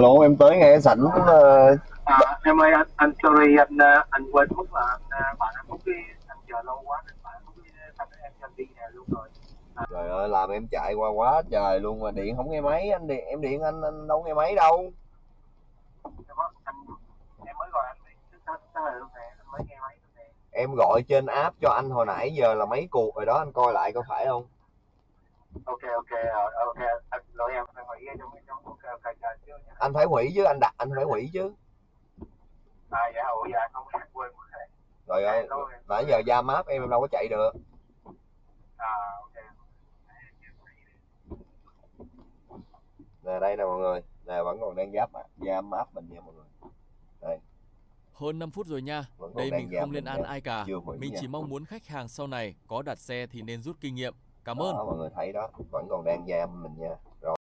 Alo, em tới ngay sảnh Em ơi, anh sorry, anh quên mất là bạn anh Phúc anh chờ lâu quá nên bạn Phúc thằng em nhanh đi nè luôn rồi. trời ơi, làm em chạy qua quá trời luôn mà điện không nghe máy, em điện anh đâu nghe máy đâu. Em mới gọi anh tới rồi luôn nè, anh mới nghe máy luôn nè. Em gọi trên app cho anh hồi nãy giờ là mấy cuộc rồi đó, anh coi lại có phải không? Ok, ok, anh lỗi em nghĩ trong ok chờ chứ nha. Anh phải hủy chứ, anh đặt anh phải hủy chứ. Dạ, dạ không, em quên mất rồi. Trời Dạ ơi, lỗi em nãy lỗi giờ em. ra map em đâu có chạy được. Ok. Nè đây nè mọi người, nè vẫn còn đang giáp ra map mình nha mọi người. Đây, Hơn 5 phút rồi nha. vẫn còn Đây mình đang giáp không lên mình án nha, ai cả. chưa hủy Mình nha. chỉ mong muốn khách hàng sau này có đặt xe thì nên rút kinh nghiệm. Cảm ơn. Đó mọi người thấy đó, vẫn còn đang giam mình nha. Rồi.